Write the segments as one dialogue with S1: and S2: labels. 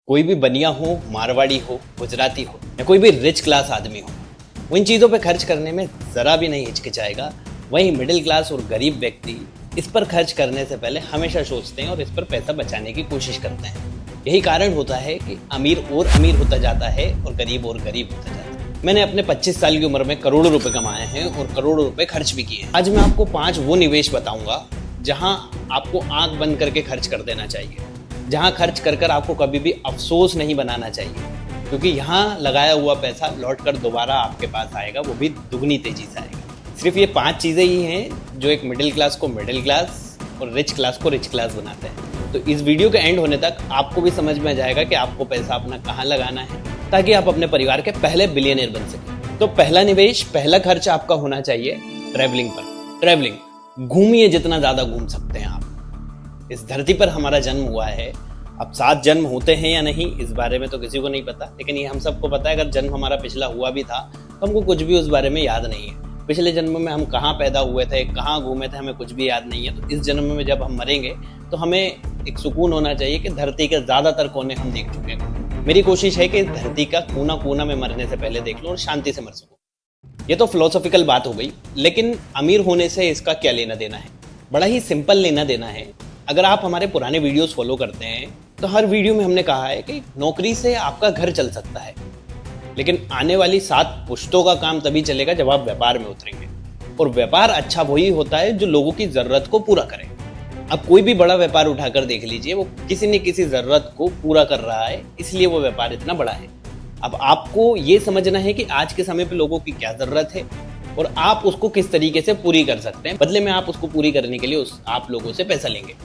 S1: कोई भी बनिया हो, मारवाड़ी हो, गुजराती हो या कोई भी रिच क्लास आदमी हो, वो इन चीज़ों पे खर्च करने में ज़रा भी नहीं हिचकिचाएगा। वहीं मिडिल क्लास और गरीब व्यक्ति इस पर खर्च करने से पहले हमेशा सोचते हैं और इस पर पैसा बचाने की कोशिश करते हैं। यही कारण होता है कि अमीर और अमीर होता जाता है और गरीब होता जाता है। मैंने अपने 25 साल की उम्र में करोड़ों रुपए कमाए हैं और करोड़ों रुपए खर्च भी किए हैं। आज मैं आपको 5 वो निवेश बताऊंगा जहां आपको आंख बंद करके खर्च कर देना चाहिए, जहां खर्च कर कर आपको कभी भी अफसोस नहीं बनाना चाहिए, क्योंकि यहाँ लगाया हुआ पैसा लौट कर दोबारा आपके पास आएगा, वो भी दुगनी तेजी से आएगा। सिर्फ ये 5 चीज़ें ही हैं जो एक मिडिल क्लास को मिडिल क्लास और रिच क्लास को रिच क्लास बनाते हैं। तो इस वीडियो के एंड होने तक आपको भी समझ में आ जाएगा कि आपको पैसा अपना कहाँ लगाना है ताकि आप अपने परिवार के पहले बिलियनियर बन सकें। तो पहला निवेश, पहला खर्च आपका होना चाहिए ट्रैवलिंग पर। ट्रैवलिंग, घूमिए जितना ज़्यादा घूम सकते हैं आप। इस धरती पर हमारा जन्म हुआ है। अब 7 जन्म होते हैं या नहीं इस बारे में तो किसी को नहीं पता, लेकिन ये हम सबको पता है अगर जन्म हमारा पिछला हुआ भी था तो हमको कुछ भी उस बारे में याद नहीं है। पिछले जन्म में हम कहाँ पैदा हुए थे, कहाँ घूमे थे, हमें कुछ भी याद नहीं है। तो इस जन्म में जब हम मरेंगे तो हमें एक सुकून होना चाहिए कि धरती के ज़्यादातर कोने हम देख चुके हैं। मेरी कोशिश है कि धरती का कोना कोना में मरने से पहले देख लूँ और शांति से मर सकूँ। ये तो फिलोसॉफिकल बात हो गई, लेकिन अमीर होने से इसका क्या लेना देना है? बड़ा ही सिंपल लेना देना है। अगर आप हमारे पुराने वीडियोस फॉलो करते हैं तो हर वीडियो में हमने कहा है कि नौकरी से आपका घर चल सकता है, लेकिन आने वाली 7 पुश्तों का काम तभी चलेगा जब आप व्यापार में उतरेंगे। और व्यापार अच्छा वही होता है जो लोगों की ज़रूरत को पूरा करे। अब कोई भी बड़ा व्यापार उठाकर देख लीजिए, वो किसी न किसी ज़रूरत को पूरा कर रहा है, इसलिए वो व्यापार इतना बड़ा है। अब आपको ये समझना है कि आज के समय पे लोगों की क्या ज़रूरत है और आप उसको किस तरीके से पूरी कर सकते हैं। बदले में आप उसको पूरी करने के लिए आप लोगों से पैसा लेंगे।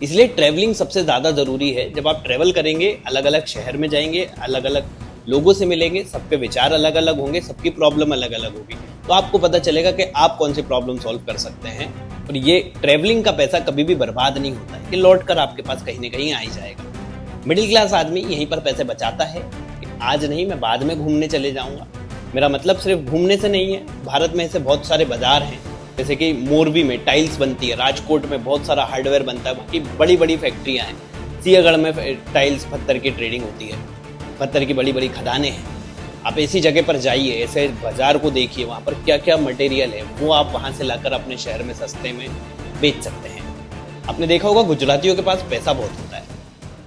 S1: इसलिए ट्रैवलिंग सबसे ज़्यादा ज़रूरी है। जब आप ट्रैवल करेंगे, अलग अलग शहर में जाएंगे, अलग अलग लोगों से मिलेंगे, सबके विचार अलग अलग होंगे, सबकी प्रॉब्लम अलग अलग होगी, तो आपको पता चलेगा कि आप कौन सी प्रॉब्लम सॉल्व कर सकते हैं। और ये ट्रैवलिंग का पैसा कभी भी बर्बाद नहीं होता है, ये लौट कर आपके पास कहीं ना कहीं आ ही जाएगा। मिडिल क्लास आदमी यहीं पर पैसे बचाता है कि आज नहीं, मैं बाद में घूमने चले जाऊँगा। मेरा मतलब सिर्फ घूमने से नहीं है। भारत में ऐसे बहुत सारे बाजार हैं, जैसे कि मोरबी में टाइल्स बनती है, राजकोट में बहुत सारा हार्डवेयर बनता है, बाकी बड़ी बड़ी फैक्ट्रियाँ हैं, सियागढ़ में टाइल्स पत्थर की ट्रेडिंग होती है, पत्थर की बड़ी बड़ी खदानें हैं। आप ऐसी जगह पर जाइए, ऐसे बाजार को देखिए, वहाँ पर क्या क्या मटेरियल है वो आप वहाँ से लाकर अपने शहर में सस्ते में बेच सकते हैं। आपने देखा होगा गुजरातियों के पास पैसा बहुत होता है,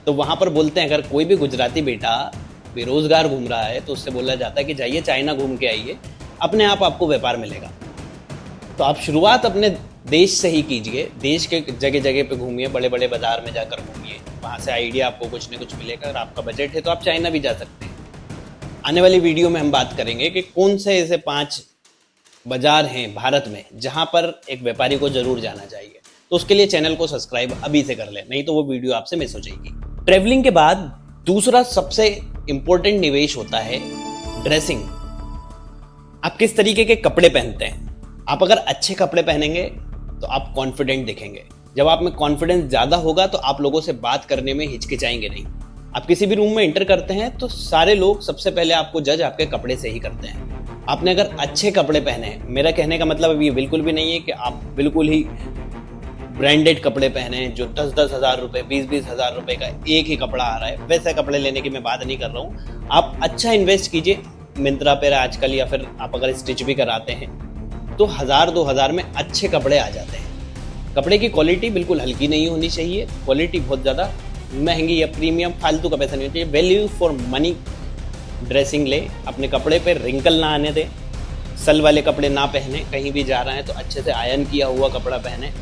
S1: तो वहाँ पर बोलते हैं अगर कोई भी गुजराती बेटा बेरोजगार घूम रहा है तो उससे बोला जाता है कि जाइए चाइना घूम के आइए, अपने आप आपको व्यापार मिलेगा। तो आप शुरुआत अपने देश से ही कीजिए, देश के जगह जगह पे घूमिए, बड़े बड़े बाजार में जाकर घूमिए, वहाँ से आइडिया आपको कुछ न कुछ मिलेगा। अगर आपका बजट है तो आप चाइना भी जा सकते हैं। आने वाली वीडियो में हम बात करेंगे कि कौन से ऐसे 5 बाजार हैं भारत में जहाँ पर एक व्यापारी को जरूर जाना चाहिए। तो उसके लिए चैनल को सब्सक्राइब अभी से कर लें, नहीं तो वो वीडियो आपसे मिस हो जाएगी। ट्रैवलिंग के बाद दूसरा सबसे इंपॉर्टेंट निवेश होता है ड्रेसिंग। आप किस तरीके के कपड़े पहनते हैं? आप अगर अच्छे कपड़े पहनेंगे तो आप कॉन्फिडेंट दिखेंगे। जब आप में कॉन्फिडेंस ज़्यादा होगा तो आप लोगों से बात करने में हिचकिचाएंगे नहीं। आप किसी भी रूम में एंटर करते हैं तो सारे लोग सबसे पहले आपको जज आपके कपड़े से ही करते हैं। आपने अगर अच्छे कपड़े पहने हैं, मेरा कहने का मतलब ये बिल्कुल भी नहीं है कि आप बिल्कुल ही ब्रांडेड कपड़े पहने जो 10-10 हज़ार रुपये, 20-20 हज़ार रुपये का एक ही कपड़ा आ रहा है, वैसे कपड़े लेने की मैं बात नहीं कर रहा हूँ। आप अच्छा इन्वेस्ट कीजिए मिंत्रा पर आजकल, या फिर आप अगर स्टिच भी कराते हैं तो 1000-2000 में अच्छे कपड़े आ जाते हैं। कपड़े की क्वालिटी बिल्कुल हल्की नहीं होनी चाहिए, क्वालिटी बहुत ज़्यादा महंगी या प्रीमियम फालतू का पैसा नहीं होना चाहिए। वैल्यू फॉर मनी ड्रेसिंग ले, अपने कपड़े पे रिंकल ना आने दें, सल वाले कपड़े ना पहने, कहीं भी जा रहे हैं तो अच्छे से आयरन किया हुआ कपड़ा पहने।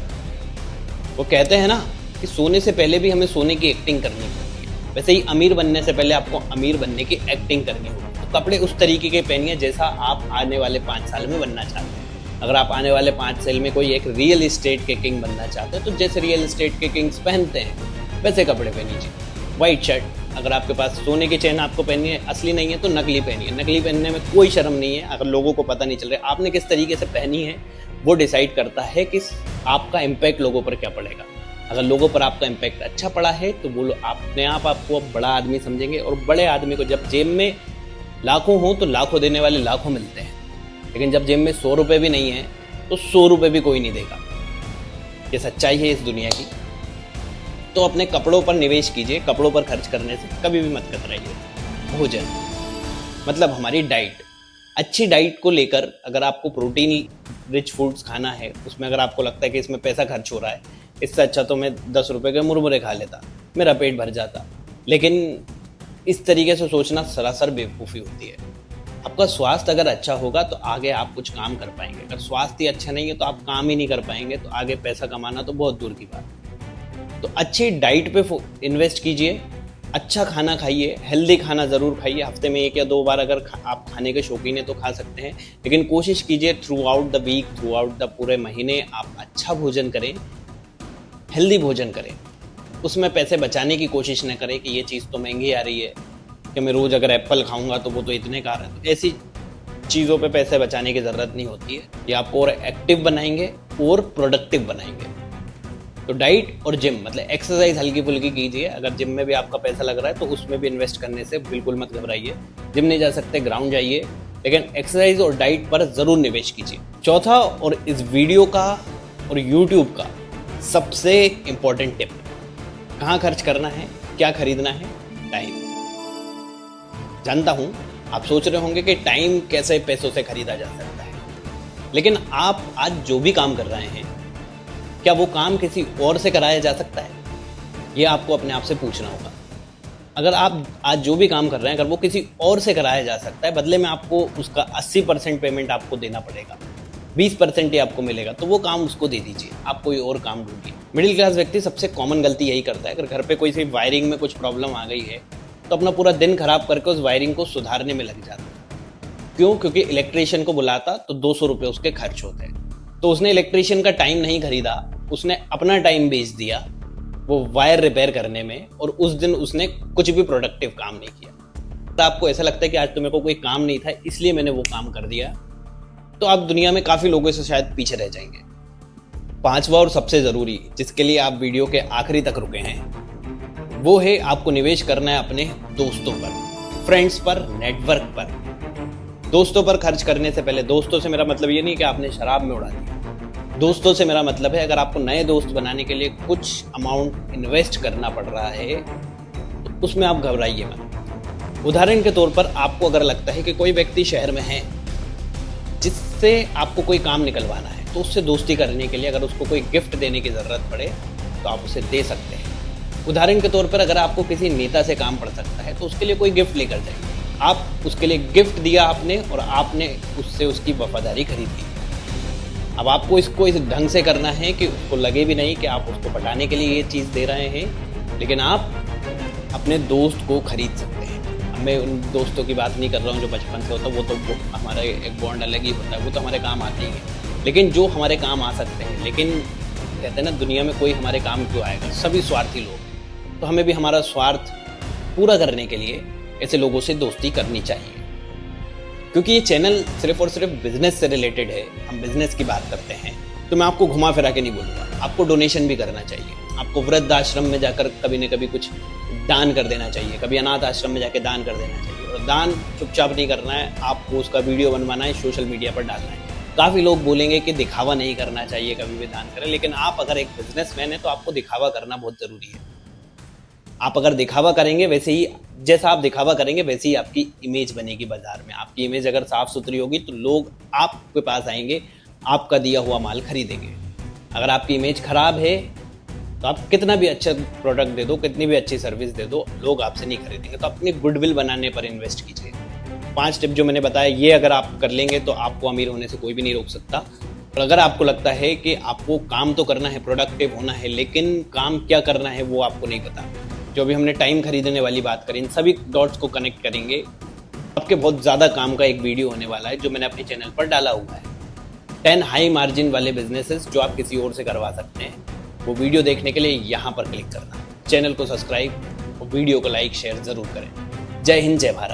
S1: वो कहते हैं ना कि सोने से पहले भी हमें सोने की एक्टिंग करनी होती है, वैसे ही अमीर बनने से पहले आपको अमीर बनने की एक्टिंग करनी होगी। तो कपड़े उस तरीके के पहनिए जैसा आप आने वाले 5 साल में बनना चाहते हैं। अगर आप आने वाले 5 साल में कोई एक रियल एस्टेट के किंग बनना चाहते हैं तो जैसे रियल एस्टेट के किंग्स पहनते हैं वैसे कपड़े पहनीजिए। वाइट शर्ट, अगर आपके पास सोने की चेन आपको पहननी है, असली नहीं है तो नकली पहनिए। नकली पहनने में कोई शर्म नहीं है। अगर लोगों को पता नहीं चल रहा है आपने किस तरीके से पहनी है, वो डिसाइड करता है कि आपका इम्पैक्ट लोगों पर क्या पड़ेगा। अगर लोगों पर आपका इम्पैक्ट अच्छा पड़ा है तो वो अपने आप आपको बड़ा आदमी समझेंगे। और बड़े आदमी को जब जेब में लाखों हो तो लाखों देने वाले लाखों मिलते हैं, लेकिन जब जेब में 100 रुपये भी नहीं है तो 100 रुपये भी कोई नहीं देगा। ये सच्चाई है इस दुनिया की। तो अपने कपड़ों पर निवेश कीजिए, कपड़ों पर खर्च करने से कभी भी मत कतराइए। भोजन मतलब हमारी डाइट, अच्छी डाइट को लेकर अगर आपको प्रोटीन रिच फूड्स खाना है, उसमें अगर आपको लगता है कि इसमें पैसा खर्च हो रहा है, इससे अच्छा तो मैं 10 रुपए के मुरमुरे खा लेता, मेरा पेट भर जाता। लेकिन इस तरीके से सोचना सरासर बेवकूफ़ी होती है। आपका स्वास्थ्य अगर अच्छा होगा तो आगे आप कुछ काम कर पाएंगे, अगर स्वास्थ्य अच्छा नहीं है तो आप काम ही नहीं कर पाएंगे, तो आगे पैसा कमाना तो बहुत दूर की बात है। तो अच्छी डाइट पे इन्वेस्ट कीजिए, अच्छा खाना खाइए, हेल्दी खाना ज़रूर खाइए। हफ्ते में 1 या 2 बार अगर आप खाने के शौकीन हैं तो खा सकते हैं, लेकिन कोशिश कीजिए throughout the week, throughout the पूरे महीने आप अच्छा भोजन करें, हेल्दी भोजन करें। उसमें पैसे बचाने की कोशिश न करें कि ये चीज़ तो महंगी आ रही है, कि मैं रोज़ अगर एप्पल खाऊंगा तो वो तो इतने का है। तो ऐसी चीज़ों पे पैसे बचाने की ज़रूरत नहीं होती है। ये आपको और एक्टिव बनाएंगे और प्रोडक्टिव बनाएंगे। तो डाइट और जिम मतलब एक्सरसाइज हल्की फुल्की कीजिए। अगर जिम में भी आपका पैसा लग रहा है तो उसमें भी इन्वेस्ट करने से बिल्कुल मत घबराइए। जिम नहीं जा सकते, ग्राउंड जाइए, लेकिन एक्सरसाइज और डाइट पर ज़रूर निवेश कीजिए। चौथा और इस वीडियो का और यूट्यूब का सबसे इम्पोर्टेंट टिप, कहाँ खर्च करना है, क्या खरीदना है? टाइम। जानता हूँ आप सोच रहे होंगे कि टाइम कैसे पैसों से खरीदा जा सकता है, लेकिन आप आज जो भी काम कर रहे हैं, क्या वो काम किसी और से कराया जा सकता है? ये आपको अपने आप से पूछना होगा। अगर आप आज जो भी काम कर रहे हैं अगर वो किसी और से कराया जा सकता है, बदले में आपको उसका 80% पेमेंट आपको देना पड़ेगा, 20% ही आपको मिलेगा, तो वो काम उसको दे दीजिए, आप कोई और काम ढूंढिए। मिडिल क्लास व्यक्ति सबसे कॉमन गलती यही करता है, अगर घर पे कोई सी वायरिंग में कुछ प्रॉब्लम आ गई है तो अपना पूरा दिन खराब करके उस वायरिंग को सुधारने में लग जाता है। क्यों? क्योंकि इलेक्ट्रीशियन को बुलाता तो 200 रुपये उसके खर्च होते हैं। तो उसने इलेक्ट्रीशियन का टाइम नहीं खरीदा, उसने अपना टाइम बेच दिया वो वायर रिपेयर करने में, और उस दिन उसने कुछ भी प्रोडक्टिव काम नहीं किया। तो आपको ऐसा लगता है कि आज तो मेरे को कोई काम नहीं था इसलिए मैंने वो काम कर दिया, तो आप दुनिया में काफ़ी लोगों से शायद पीछे रह जाएंगे। पांचवा और सबसे ज़रूरी, जिसके लिए आप वीडियो के आखिरी तक रुके हैं, वो है आपको निवेश करना है अपने दोस्तों पर, फ्रेंड्स पर, नेटवर्क पर। दोस्तों पर खर्च करने से पहले, दोस्तों से मेरा मतलब ये नहीं कि आपने शराब में उड़ा दिया। दोस्तों से मेरा मतलब है अगर आपको नए दोस्त बनाने के लिए कुछ अमाउंट इन्वेस्ट करना पड़ रहा है तो उसमें आप घबराइए मत। उदाहरण के तौर पर आपको अगर लगता है कि कोई व्यक्ति शहर में है जिससे आपको कोई काम निकलवाना है, तो उससे दोस्ती करने के लिए अगर उसको कोई गिफ्ट देने की ज़रूरत पड़े तो आप उसे दे सकते हैं। उदाहरण के तौर पर अगर आपको किसी नेता से काम पड़ सकता है तो उसके लिए कोई गिफ्ट लेकर जाइए। आप उसके लिए गिफ्ट दिया आपने और आपने उससे उसकी वफादारी खरीद ली। अब आपको इसको इस ढंग से करना है कि उसको लगे भी नहीं कि आप उसको पटाने के लिए ये चीज़ दे रहे हैं, लेकिन आप अपने दोस्त को खरीद सकते हैं। अब मैं उन दोस्तों की बात नहीं कर रहा हूँ जो बचपन से होता है, वो हमारा एक बॉन्ड अलग ही होता है, वो तो हमारे काम आते ही हैं। लेकिन जो हमारे काम आ सकते हैं, लेकिन कहते हैं ना दुनिया में कोई हमारे काम क्यों आएगा, सभी स्वार्थी लोग, तो हमें भी हमारा स्वार्थ पूरा करने के लिए ऐसे लोगों से दोस्ती करनी चाहिए। क्योंकि ये चैनल सिर्फ और सिर्फ बिजनेस से रिलेटेड है, हम बिजनेस की बात करते हैं, तो मैं आपको घुमा फिरा के नहीं बोलूँगा। आपको डोनेशन भी करना चाहिए, आपको वृद्ध आश्रम में जाकर कभी न कभी कुछ दान कर देना चाहिए, कभी अनाथ आश्रम में जाकर दान कर देना चाहिए। और दान चुपचाप नहीं करना है, आपको उसका वीडियो बनवाना है, सोशल मीडिया पर डालना है। काफ़ी लोग बोलेंगे कि दिखावा नहीं करना चाहिए, कभी भी दान करें, लेकिन आप अगर एक बिजनेसमैन है तो आपको दिखावा करना बहुत ज़रूरी है। आप अगर दिखावा करेंगे वैसे ही, जैसा आप दिखावा करेंगे वैसे ही आपकी इमेज बनेगी बाजार में। आपकी इमेज अगर साफ सुथरी होगी तो लोग आपके पास आएंगे, आपका दिया हुआ माल खरीदेंगे। अगर आपकी इमेज खराब है तो आप कितना भी अच्छा प्रोडक्ट दे दो, कितनी भी अच्छी सर्विस दे दो, लोग आपसे नहीं खरीदेंगे। तो अपनी गुडविल बनाने पर इन्वेस्ट कीजिए। 5 टिप जो मैंने बताया, ये अगर आप कर लेंगे तो आपको अमीर होने से कोई भी नहीं रोक सकता। और अगर आपको लगता है कि आपको काम तो करना है, प्रोडक्टिव होना है, लेकिन काम क्या करना है वो आपको नहीं पता, जो भी हमने टाइम खरीदने वाली बात करी, इन सभी डॉट्स को कनेक्ट करेंगे। आपके बहुत ज़्यादा काम का एक वीडियो होने वाला है जो मैंने अपने चैनल पर डाला हुआ है, 10 हाई मार्जिन वाले बिजनेसेस जो आप किसी और से करवा सकते हैं। वो वीडियो देखने के लिए यहाँ पर क्लिक करना, चैनल को सब्सक्राइब और वीडियो को लाइक शेयर ज़रूर करें। जय हिंद, जय भारत।